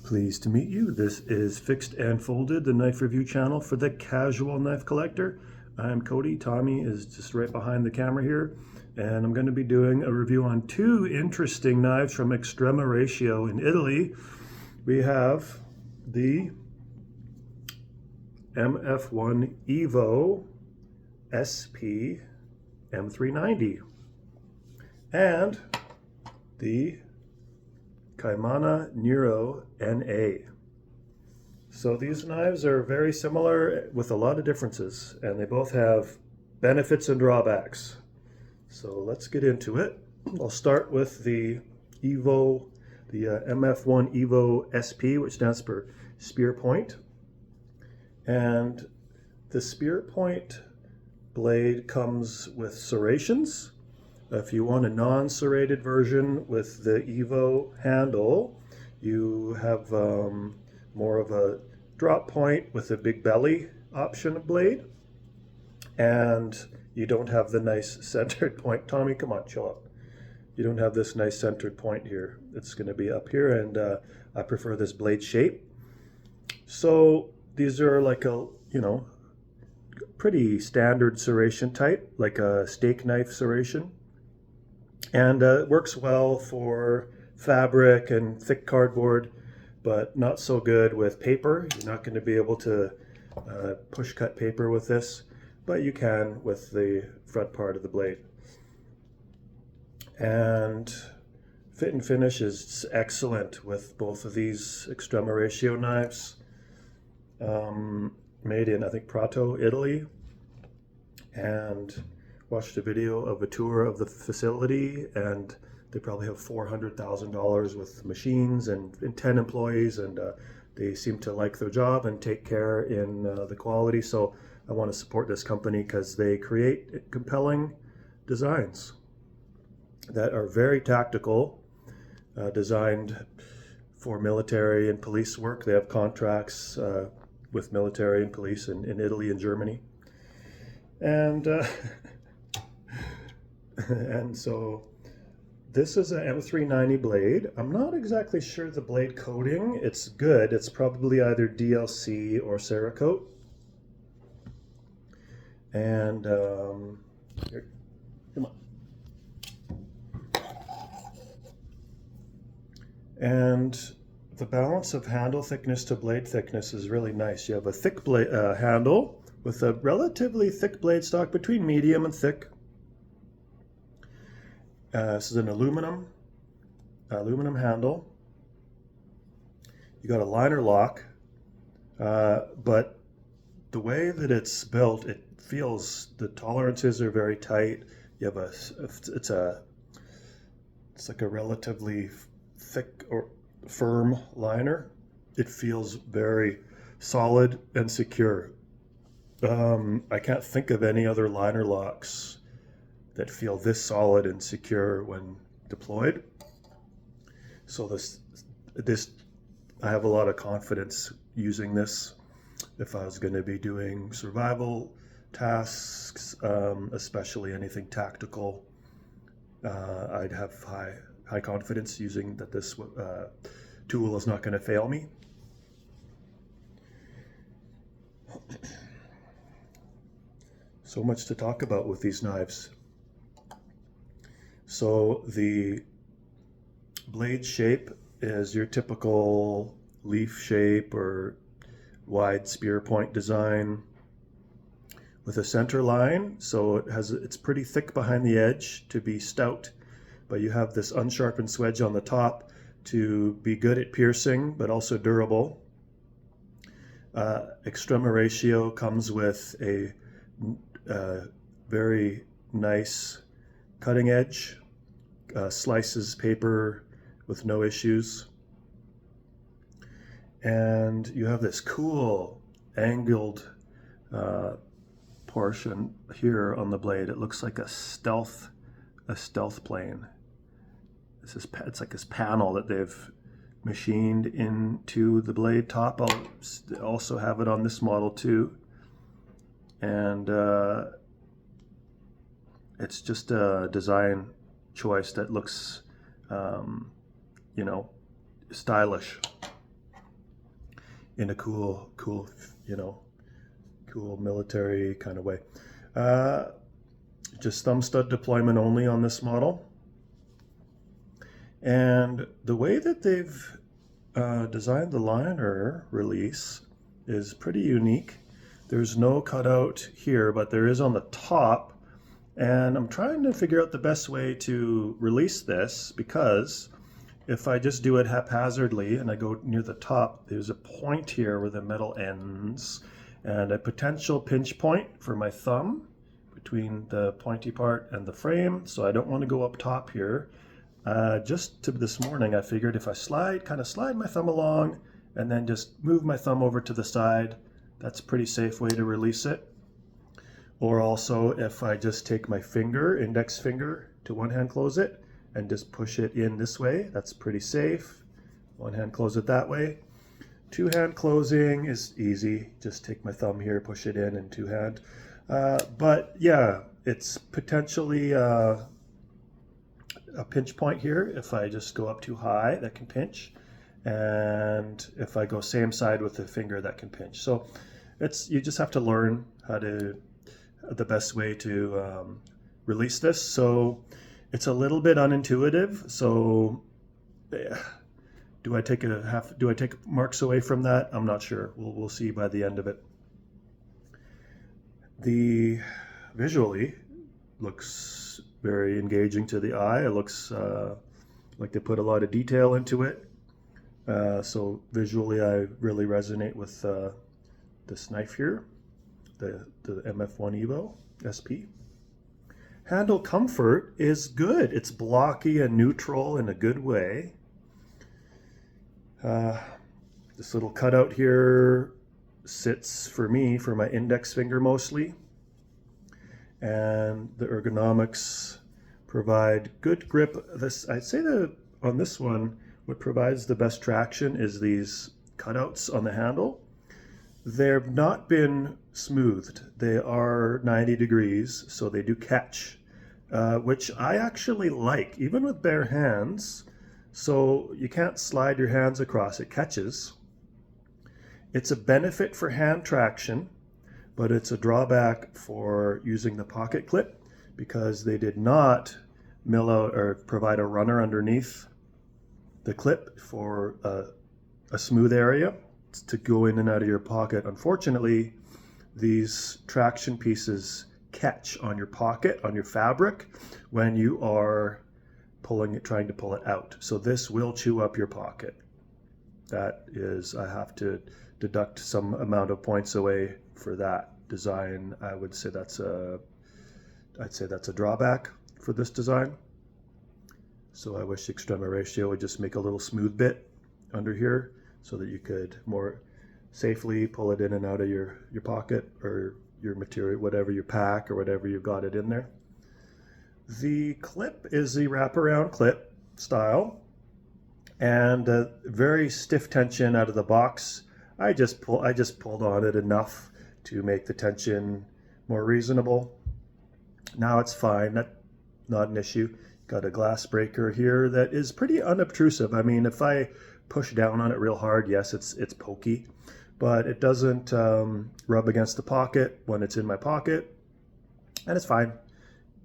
Pleased to meet you. This is Fixed and Folded, the knife review channel for the casual knife collector. I'm Cody. Tommy is just right behind the camera here, and I'm going to be doing a review on two interesting knives from Extrema Ratio in Italy. We have the MF1 Evo SP M390 and the Caimano Nero NA. So these knives are very similar with a lot of differences, and they both have benefits and drawbacks. So let's get into it. I'll start with the Evo, the MF1 Evo SP, which stands for spear point. And the spear point blade comes with serrations. If you want a non-serrated version with the Evo handle, you have more of a drop point with a big belly option of blade, and you don't have the nice centered point. Tommy, come on, chill out. You don't have this nice centered point here. It's going to be up here, and I prefer this blade shape. So these are like a, pretty standard serration type, like a steak knife serration. And it works well for fabric and thick cardboard, but not so good with paper. You're not going to be able to push cut paper with this, but you can with the front part of the blade. And fit and finish is excellent with both of these Extrema Ratio knives. Made in, I think, Prato, Italy. And watched a video of a tour of the facility, and they probably have $400,000 with machines and 10 employees, and they seem to like their job and take care in the quality. So I want to support this company because they create compelling designs that are very tactical, designed for military and police work. They have contracts with military and police in Italy and Germany. And and so this is an M390 blade. I'm not exactly sure the blade coating. It's good. It's probably either DLC or Cerakote. And here, come on. And the balance of handle thickness to blade thickness is really nice. You have a thick blade handle with a relatively thick blade stock, between medium and thick. This is an aluminum handle. You got a liner lock, but the way that it's built, it feels, the tolerances are very tight. You have it's like a relatively thick or firm liner. It feels very solid and secure. I can't think of any other liner locks that feel this solid and secure when deployed. So this I have a lot of confidence using this. If I was going to be doing survival tasks, especially anything tactical, I'd have high confidence using that this tool is not going to fail me. So much to talk about with these knives. So the blade shape is your typical leaf shape or wide spear point design with a center line. So it's pretty thick behind the edge to be stout, but you have this unsharpened swedge on the top to be good at piercing, but also durable. Extrema Ratio comes with a very nice cutting edge, slices paper with no issues. And you have this cool angled portion here on the blade. It looks like a stealth plane. It's like this panel that they've machined into the blade top. I'll also have it on this model too. And it's just a design choice that looks, stylish. in a cool, you know, cool military kind of way. Just thumb stud deployment only on this model. And the way that they've designed the liner release is pretty unique. There's no cutout here, but there is on the top. And I'm trying to figure out the best way to release this, because if I just do it haphazardly and I go near the top, there's a point here where the metal ends and a potential pinch point for my thumb between the pointy part and the frame. So I don't want to go up top here. Just to this morning, I figured if I kind of slide my thumb along and then just move my thumb over to the side, that's a pretty safe way to release it. Or also if I just take my finger, index finger, to one hand close it and just push it in this way, that's pretty safe. One hand close it that way. Two hand closing is easy. Just take my thumb here, push it in two hand. But yeah, it's potentially a pinch point here. If I just go up too high, that can pinch. And if I go same side with the finger, that can pinch. So you just have to learn the best way to release this. So it's a little bit unintuitive. So do I take marks away from that? I'm not sure. We'll see by the end of it. The visually looks very engaging to the eye. It looks like they put a lot of detail into it. So visually, I really resonate with this knife here, the MF1 Evo SP. Handle comfort is good. It's blocky and neutral in a good way. This little cutout here sits for me for my index finger mostly. And the ergonomics provide good grip. I'd say that on this one, what provides the best traction is these cutouts on the handle. They've not been smoothed. They are 90 degrees, so they do catch, which I actually like, even with bare hands. So you can't slide your hands across, it catches. It's a benefit for hand traction, but it's a drawback for using the pocket clip because they did not mill out or provide a runner underneath the clip for a smooth area to go in and out of your pocket. Unfortunately, these traction pieces catch on your pocket, on your fabric, when you are trying to pull it out. So this will chew up your pocket. That is, I have to deduct some amount of points away for that design. I'd say that's a drawback for this design. So I wish Extrema Ratio would just make a little smooth bit under here so that you could more safely pull it in and out of your pocket or your material, whatever you pack or whatever you've got it in there. The clip is the wraparound clip style and very stiff tension out of the box. I just pulled on it enough to make the tension more reasonable. Now it's fine, not an issue. Got a glass breaker here that is pretty unobtrusive. I mean, if I push down on it real hard, yes, it's pokey, but it doesn't rub against the pocket when it's in my pocket, and it's fine.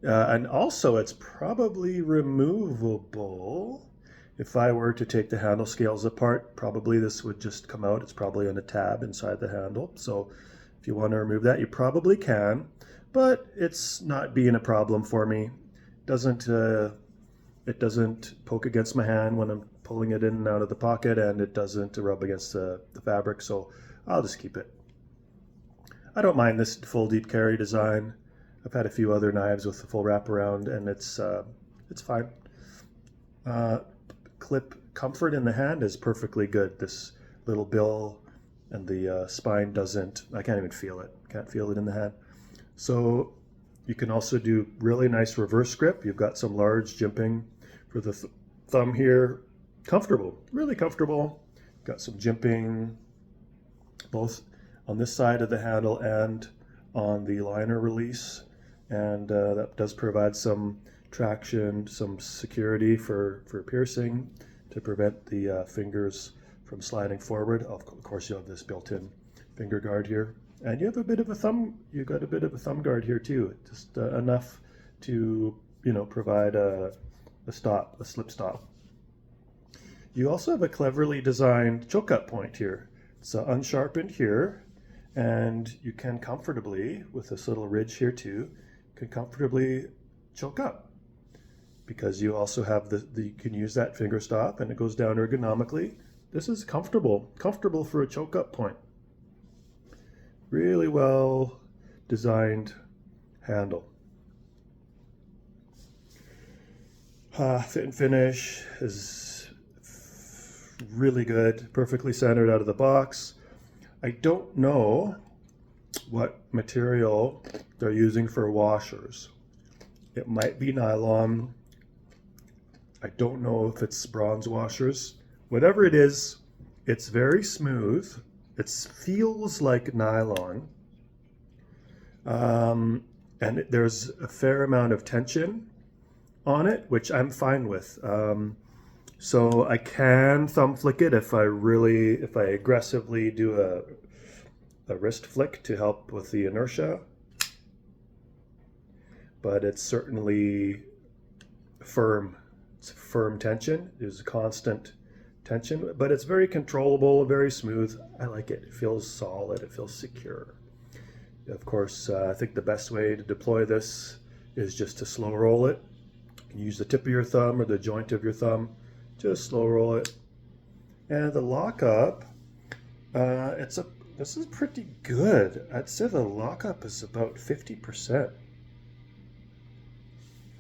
And also, it's probably removable. If I were to take the handle scales apart, probably this would just come out. It's probably on a tab inside the handle. So if you want to remove that, you probably can, but it's not being a problem for me. It doesn't poke against my hand when I'm pulling it in and out of the pocket, and it doesn't rub against the fabric, so I'll just keep it. I don't mind this full deep carry design. I've had a few other knives with the full wraparound, and it's fine. Clip comfort in the hand is perfectly good. This little bill and the spine doesn't, I can't even feel it. Can't feel it in the hand. So you can also do really nice reverse grip. You've got some large jimping for the thumb here. Comfortable, really comfortable. Got some jimping both on this side of the handle and on the liner release. And that does provide some traction, some security for piercing to prevent the fingers from sliding forward. Of course, you have this built-in finger guard here, and you have a bit of a thumb. You got a bit of a thumb guard here too, just enough to provide a slip stop. You also have a cleverly designed choke up point here. It's unsharpened here, and you can comfortably, with this little ridge here too, can comfortably choke up, because you also have you can use that finger stop, and it goes down ergonomically. This is comfortable for a choke up point. Really well designed handle. Fit and finish is really good, perfectly centered out of the box. I don't know what material they're using for washers. It might be nylon. I don't know if it's bronze washers. Whatever it is, it's very smooth. It feels like nylon. And there's a fair amount of tension on it, which I'm fine with. So I can thumb flick it if I aggressively do a wrist flick to help with the inertia. But it's certainly firm. It's firm tension. There's a constant tension, but it's very controllable, very smooth. I like it. It feels solid. It feels secure. Of course, I think the best way to deploy this is just to slow roll it. You can use the tip of your thumb or the joint of your thumb. Just slow roll it. And the lockup, this is pretty good. I'd say the lockup is about 50%.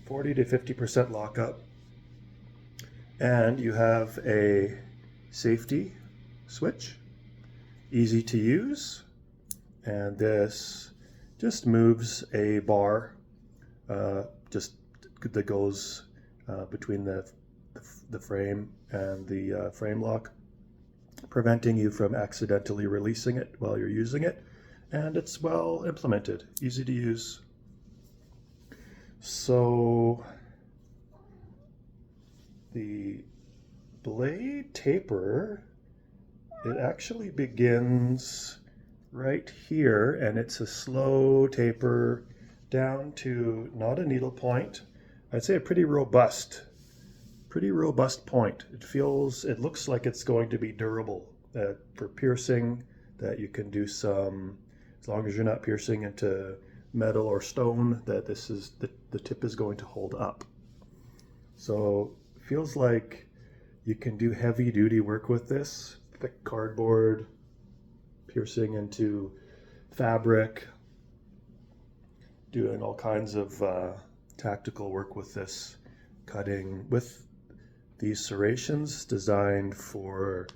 40 to 50% lockup. And you have a safety switch, easy to use, and this just moves a bar that goes between the frame and the frame lock, preventing you from accidentally releasing it while you're using it. And it's well implemented, easy to use. So the blade taper, it actually begins right here, and it's a slow taper down to not a needle point. I'd say a pretty robust point. It looks like it's going to be durable for piercing, that you can do some, as long as you're not piercing into metal or stone, that the tip is going to hold up. So it feels like you can do heavy duty work with this, thick cardboard, piercing into fabric, doing all kinds of tactical work with this, cutting with these serrations designed for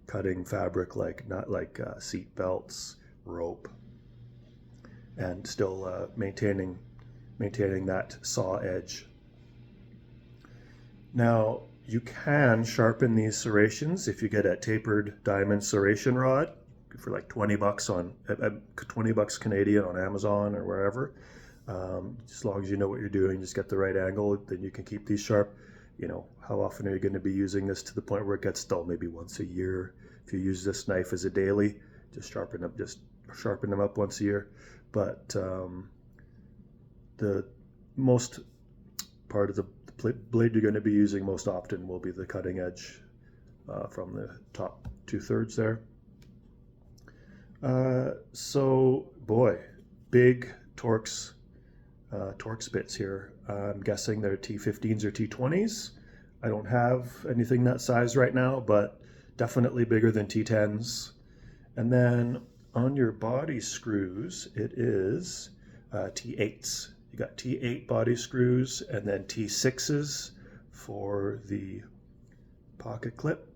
cutting fabric not like seat belts, rope, and still maintaining that saw edge. Now, you can sharpen these serrations if you get a tapered diamond serration rod for like $20 Canadian on Amazon or wherever. As long as you know what you're doing, just get the right angle, then you can keep these sharp. How often are you going to be using this to the point where it gets dull? Maybe once a year. If you use this knife as a daily, just sharpen them up once a year. But the most part of the blade you're going to be using most often will be the cutting edge from the top 2/3 there. So boy, big Torx bits here. I'm guessing they're T15s or T20s. I don't have anything that size right now, but definitely bigger than T10s. And then on your body screws, it is T8s. You got T8 body screws and then T6s for the pocket clip.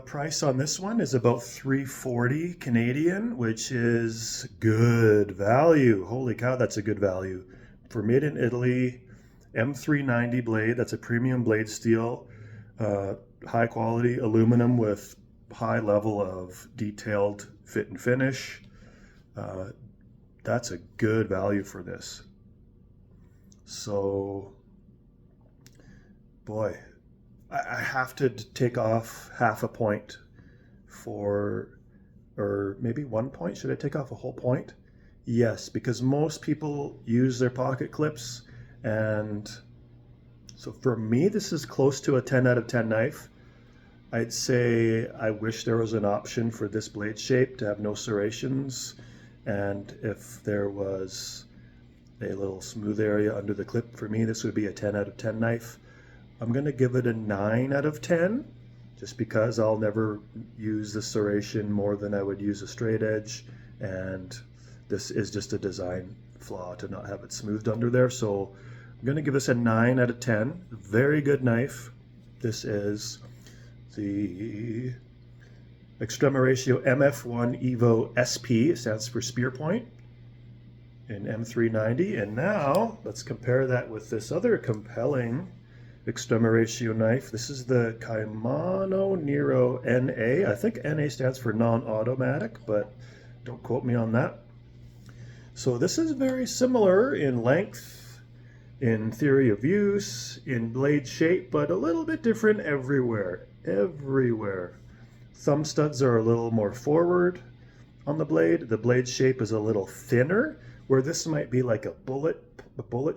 Price on this one is about $340 Canadian, which is good value. Holy cow, that's a good value. For made in Italy, M390 blade, that's a premium blade steel, high quality aluminum with high level of detailed fit and finish. That's a good value for this. So, boy, I have to take off half a point for, or maybe 1 point. Should I take off a whole point? Yes, because most people use their pocket clips, and so for me, this is close to a 10 out of 10 knife. I'd say I wish there was an option for this blade shape to have no serrations, and if there was a little smooth area under the clip, for me this would be a 10 out of 10 knife. I'm going to give it a 9 out of 10, just because I'll never use the serration more than I would use a straight edge, and this is just a design flaw to not have it smoothed under there. So I'm going to give this a 9 out of 10. Very good knife. This is the Extrema Ratio MF1 Evo SP. It stands for spear point in M390. And now let's compare that with this other compelling Extrema Ratio knife. This is the Caimano Nero NA. I think NA stands for non-automatic, but don't quote me on that. So this is very similar in length, in theory of use, in blade shape, but a little bit different everywhere. Everywhere. Thumb studs are a little more forward on the blade. The blade shape is a little thinner, where this might be like a bullet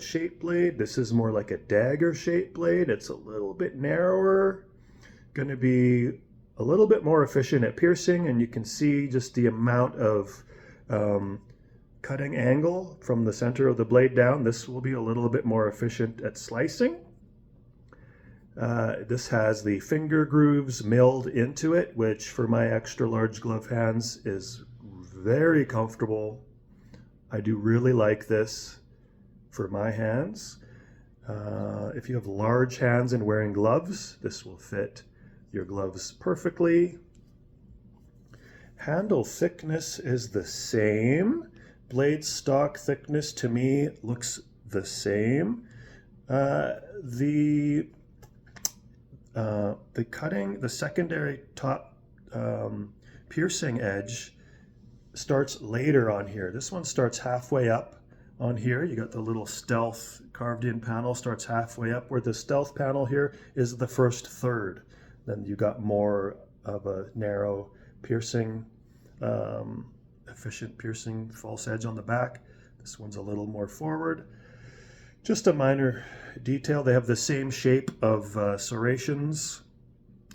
shaped blade. This is more like a dagger shaped blade. It's a little bit narrower, going to be a little bit more efficient at piercing, and you can see just the amount of cutting angle from the center of the blade down. This will be a little bit more efficient at slicing. This has the finger grooves milled into it, which for my extra large glove hands is very comfortable. I do really like this for my hands. If you have large hands and wearing gloves, this will fit your gloves perfectly. Handle thickness is the same. Blade stock thickness to me looks the same. The cutting, the secondary top piercing edge starts later on here. This one starts halfway up on here. You got the little stealth carved in panel starts halfway up, where the stealth panel here is the first third. Then you got more of a narrow piercing, efficient piercing false edge on the back. This one's a little more forward. Just a minor detail, they have the same shape of serrations.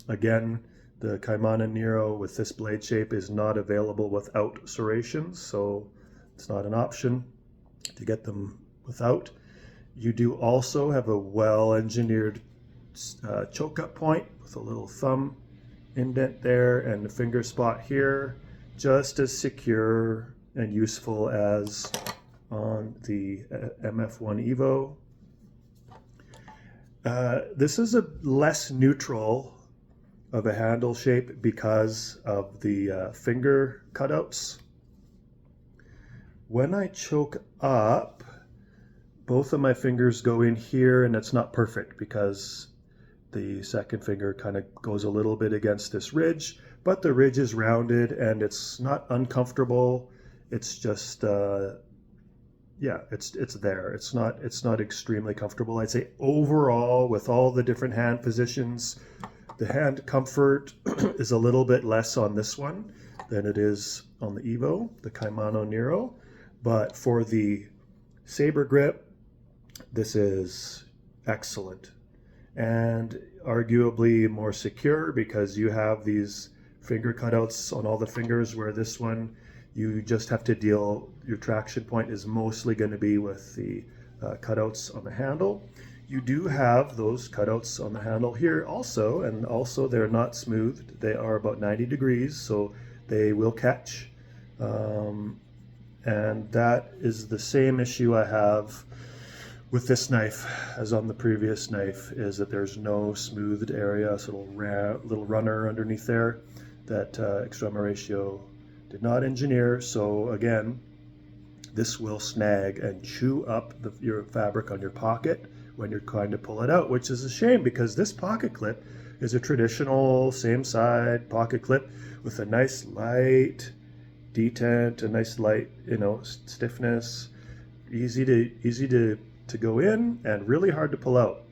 Again, the Caimano Nero with this blade shape is not available without serrations, so it's not an option to get them without. You do also have a well-engineered choke up point with a little thumb indent there and a finger spot here, just as secure and useful as on the MF1 Evo. This is a less neutral of a handle shape because of the finger cutouts. When I choke up, both of my fingers go in here, and it's not perfect because the second finger kind of goes a little bit against this ridge, but the ridge is rounded and it's not uncomfortable. It's just, yeah, it's there. It's not extremely comfortable. I'd say overall, with all the different hand positions, the hand comfort is a little bit less on this one than it is on the Evo, the Caimano Nero. But for the saber grip, this is excellent and arguably more secure because you have these finger cutouts on all the fingers, where this one you just have to deal, your traction point is mostly going to be with the cutouts on the handle. You do have those cutouts on the handle here also, and also they're not smoothed. They are about 90 degrees, so they will catch. And that is the same issue I have with this knife as on the previous knife, is that there's no smoothed area, so little runner underneath there that Extrema Ratio did not engineer. So again, this will snag and chew up your fabric on your pocket when you're trying to pull it out, which is a shame because this pocket clip is a traditional same side pocket clip with a nice light detent, a nice light, stiffness, easy to go in and really hard to pull out.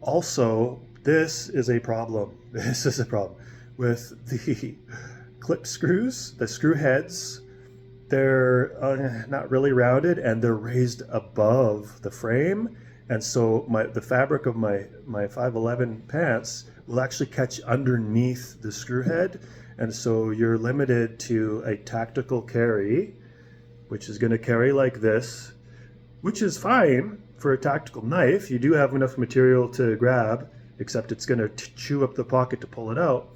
Also, this is a problem. This is a problem with the clip screws, the screw heads. They're not really rounded, and they're raised above the frame, and so the fabric of my 511 pants will actually catch underneath the screw head, and so you're limited to a tactical carry, which is going to carry like this, which is fine for a tactical knife. You do have enough material to grab, except it's going to chew up the pocket to pull it out.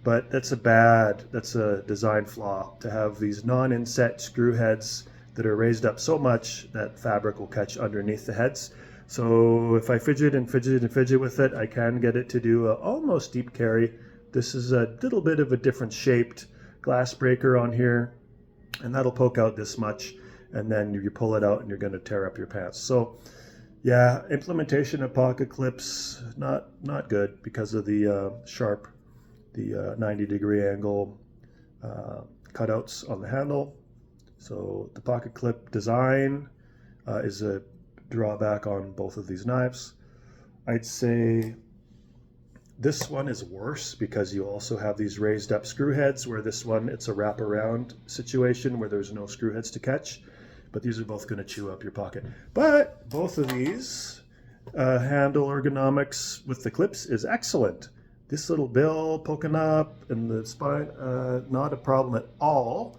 But that's a design flaw, to have these non-inset screw heads that are raised up so much that fabric will catch underneath the heads. So if I fidget and fidget and fidget with it, I can get it to do an almost deep carry. This is a little bit of a different shaped glass breaker on here, and that'll poke out this much, and then you pull it out and you're going to tear up your pants. So yeah, implementation of pocket clips, not good because of the sharp, the 90-degree angle cutouts on the handle. So the pocket clip design is a drawback on both of these knives. I'd say this one is worse because you also have these raised up screw heads, where this one, it's a wraparound situation where there's no screw heads to catch. But these are both going to chew up your pocket. But both of these handle ergonomics with the clips is excellent. This little bill poking up and the spine, not a problem at all.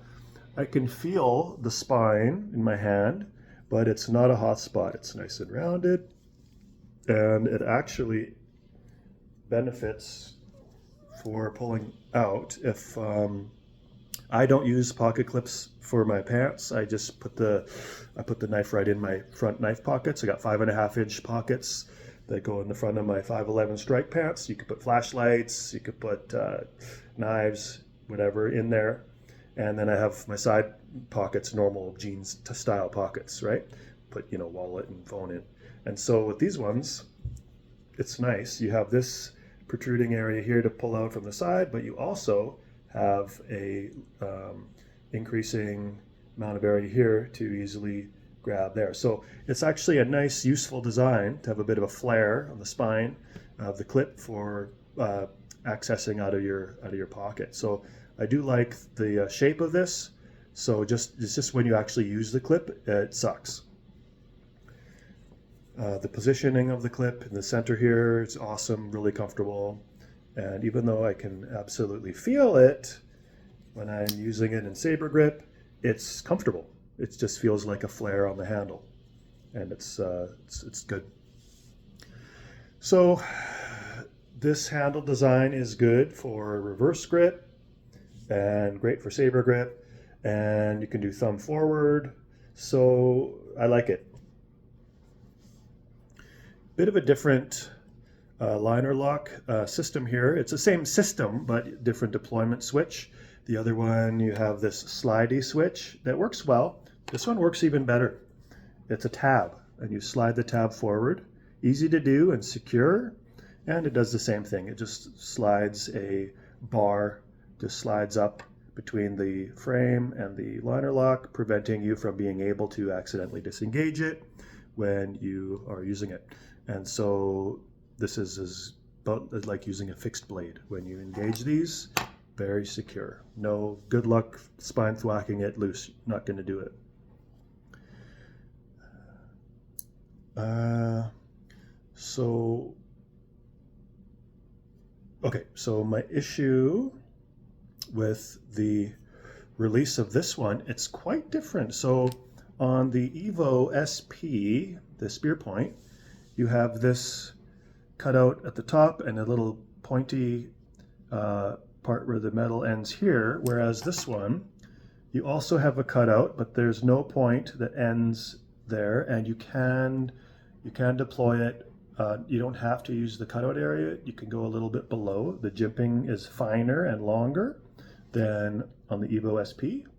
I can feel the spine in my hand, but it's not a hot spot. It's nice and rounded, and it actually benefits for pulling out. If I don't use pocket clips for my pants, I just put the knife right in my front knife pockets. I got 5.5-inch pockets that go in the front of my 511 strike pants. You could put flashlights, you could put knives, whatever in there. And then I have my side pockets, normal jeans style pockets, right? Put, wallet and phone in. And so with these ones, it's nice. You have this protruding area here to pull out from the side, but you also have a increasing amount of area here to easily grab there. So it's actually a nice, useful design to have a bit of a flare on the spine of the clip for accessing out of your pocket. So I do like the shape of this. So it's just when you actually use the clip, it sucks. The positioning of the clip in the center here, it's awesome, really comfortable. And even though I can absolutely feel it when I'm using it in saber grip, it's comfortable. It just feels like a flare on the handle, and it's good. So this handle design is good for reverse grip and great for saber grip, and you can do thumb forward. So I like it. Bit of a different liner lock system here. It's the same system, but different deployment switch. The other one, you have this slidey switch that works well. This one works even better. It's a tab, and you slide the tab forward. Easy to do and secure, and it does the same thing. It just slides a bar, just slides up between the frame and the liner lock, preventing you from being able to accidentally disengage it when you are using it. And so this is about like using a fixed blade. When you engage these, very secure. No, good luck spine thwacking it loose. Not going to do it. So my issue with the release of this one, it's quite different. So on the Evo SP, the spear point, you have this cutout at the top and a little pointy part where the metal ends here, whereas this one, you also have a cutout, but there's no point that ends there, and you can deploy it. You don't have to use the cutout area. You can go a little bit below. The jimping is finer and longer than on the Evo SP.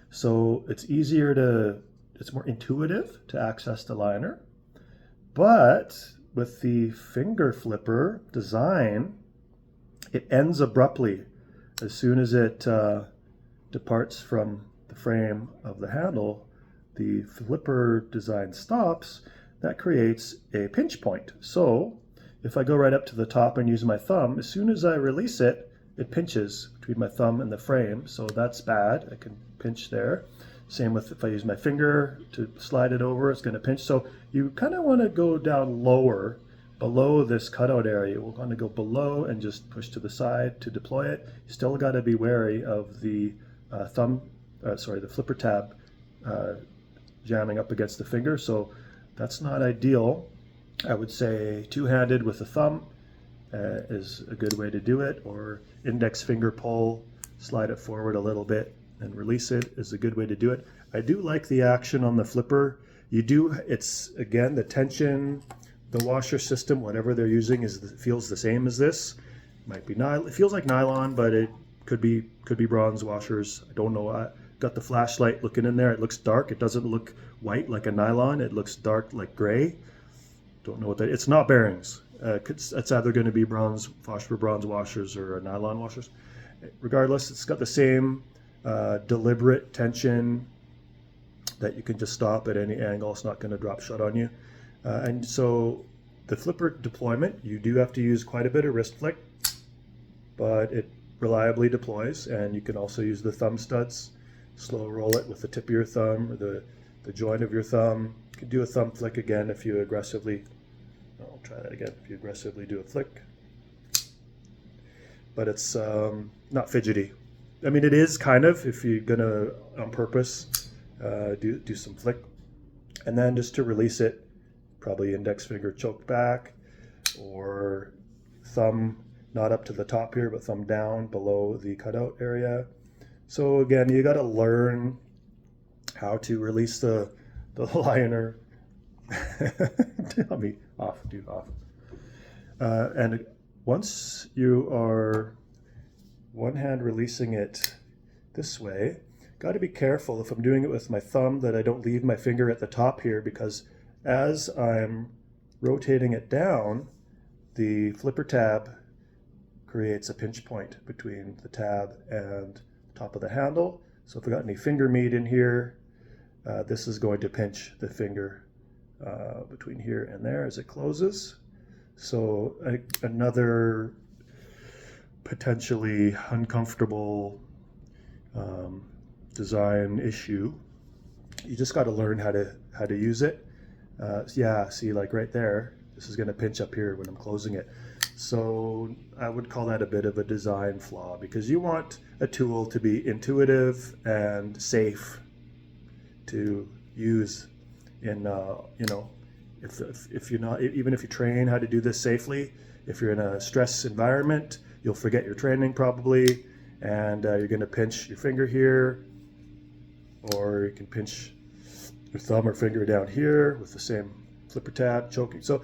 So it's it's more intuitive to access the liner. But with the finger flipper design, it ends abruptly as soon as it departs from the frame of the handle. The flipper design stops. That creates a pinch point. So if I go right up to the top and use my thumb, as soon as I release it, it pinches between my thumb and the frame, so that's bad. I can pinch there. Same with if I use my finger to slide it over, it's going to pinch. So you kind of want to go down lower, below this cutout area. We're going to go below and just push to the side to deploy it. You still got to be wary of the the flipper tab jamming up against the finger, so that's not ideal. I would say two-handed with the thumb is a good way to do it, or index finger pull, slide it forward a little bit and release it is a good way to do it. I do like the action on the flipper. It's again, the tension, the washer system, whatever they're using feels the same as this. Might be it feels like nylon, but it could be bronze washers. I don't know. I got the flashlight looking in there. It looks dark. It doesn't look white like a nylon. It looks dark like gray. Don't know what that. It's not bearings. It's either going to be bronze washers or nylon washers. Regardless, it's got the same deliberate tension that you can just stop at any angle. It's not going to drop shut on you. And so the flipper deployment, you do have to use quite a bit of wrist flick, but it reliably deploys. And you can also use the thumb studs, slow roll it with the tip of your thumb or the joint of your thumb. You can do a thumb flick again if you aggressively, I'll try that again, if you aggressively do a flick. But it's not fidgety. I mean, it is kind of, if you're gonna, on purpose, do some flick. And then just to release it, probably index finger choked back, or thumb not up to the top here, but thumb down below the cutout area. So again, you gotta learn how to release the liner. Tell me, off. And once you are one hand releasing it this way, got to be careful if I'm doing it with my thumb that I don't leave my finger at the top here, because as I'm rotating it down, the flipper tab creates a pinch point between the tab and the top of the handle. So if I got any finger meat in here, this is going to pinch the finger between here and there as it closes. So another potentially uncomfortable design issue. You just got to learn how to use it. Yeah, see, like right there, this is going to pinch up here when I'm closing it. So I would call that a bit of a design flaw, because you want a tool to be intuitive and safe to use in if you're not, even if you train how to do this safely, if you're in a stress environment, you'll forget your training probably, and you're going to pinch your finger here, or you can pinch your thumb or finger down here with the same flipper tab choking. So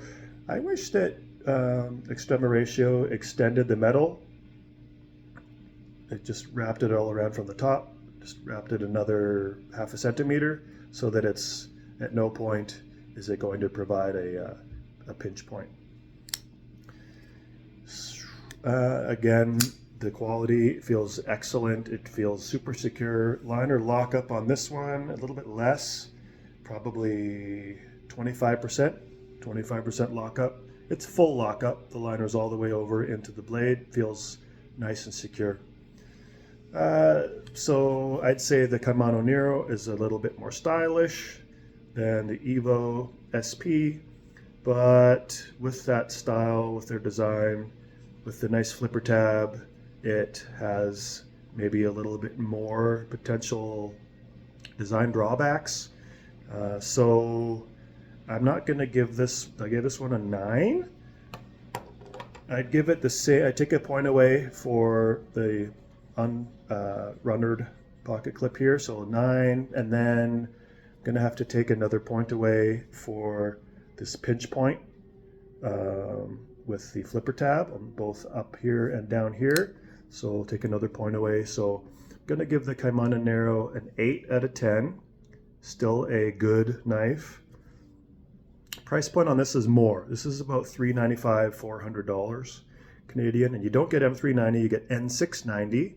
I wish that Extrema Ratio extended the metal. It just wrapped it all around from the top, just wrapped it another 1/2 centimeter, so that it's at no point is it going to provide a pinch point. Again, the quality feels excellent. It feels super secure. Liner lockup on this one, a little bit less, probably 25% lockup. It's full lockup. The liner's all the way over into the blade. Feels nice and secure. So I'd say the Caimano Nero is a little bit more stylish than the Evo SP, but with that style, with their design, with the nice flipper tab, it has maybe a little bit more potential design drawbacks. So I'm not going to give this, I gave this one a 9. I'd give it the same, I take a point away for the runnered pocket clip here, so 9, and then I'm going to have to take another point away for this pinch point with the flipper tab, both up here and down here. So we'll take another point away. So I'm going to give the Caimano Nero an 8 out of 10. Still a good knife. Price point on this is more. This is about $395, $400 Canadian, and you don't get M390, you get N690.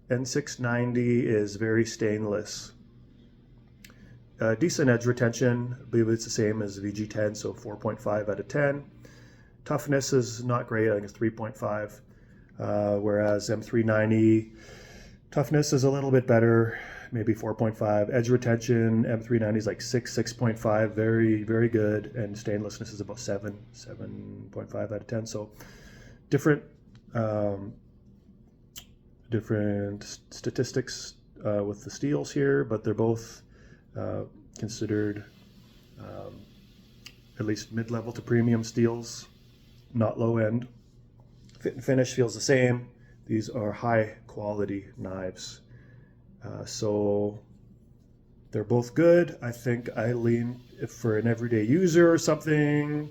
N690 is very stainless. Decent edge retention. I believe it's the same as VG10, so 4.5 out of 10. Toughness is not great. I think it's 3.5, whereas M390 toughness is a little bit better, maybe 4.5. Edge retention, M390 is like 6.5, very, very good. And stainlessness is about 7.5 out of 10. So different statistics with the steels here, but they're both considered at least mid-level to premium steels, not low end. Fit and finish feels the same. These are high quality knives. So they're both good. I think I lean, if for an everyday user or something,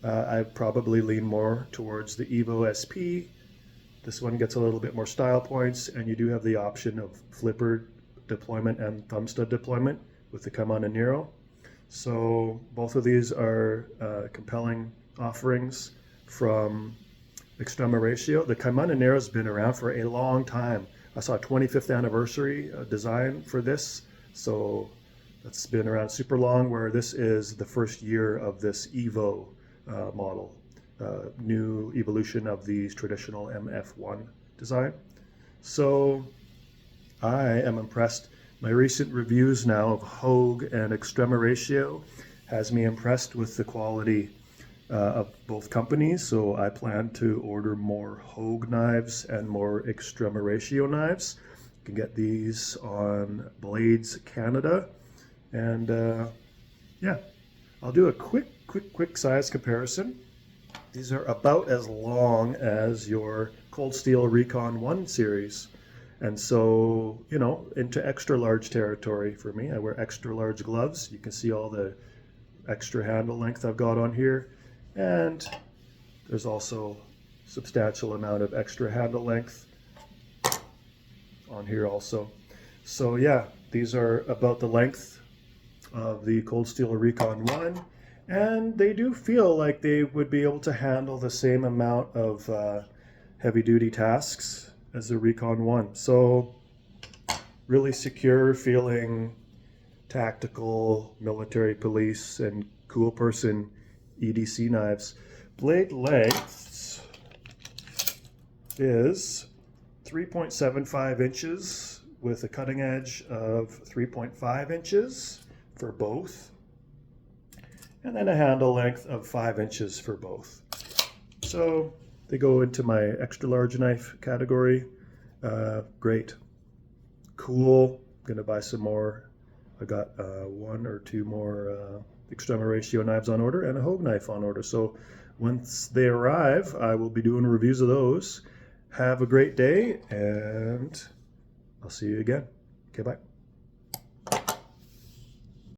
I probably lean more towards the Evo SP. This one gets a little bit more style points, and you do have the option of flipper deployment and thumb stud deployment with the Caimano Nero. So both of these are compelling offerings from Extrema Ratio. The Caimano Nero has been around for a long time. I saw a 25th anniversary design for this, so that's been around super long, where this is the first year of this Evo model, new evolution of the traditional MF1 design. So I am impressed. My recent reviews now of Hogue and Extrema Ratio has me impressed with the quality of both companies, so I plan to order more Hogue knives and more Extrema Ratio knives. You can get these on Blades Canada, and yeah, I'll do a quick size comparison. These are about as long as your Cold Steel Recon 1 series, and so, you know, into extra large territory for me. I wear extra large gloves. You can see all the extra handle length I've got on here. And there's also substantial amount of extra handle length on here also. So yeah, these are about the length of the Cold Steel Recon 1, and they do feel like they would be able to handle the same amount of heavy duty tasks as the Recon 1. So really secure feeling, tactical, military police, and cool person EDC knives. Blade length is 3.75 inches with a cutting edge of 3.5 inches for both, and then a handle length of 5 inches for both. So they go into my extra large knife category. Great, cool. Gonna buy some more. I got 1 or 2 more Extrema Ratio knives on order and a Hogue knife on order. So once they arrive, I will be doing reviews of those. Have a great day, and I'll see you again. Okay, bye.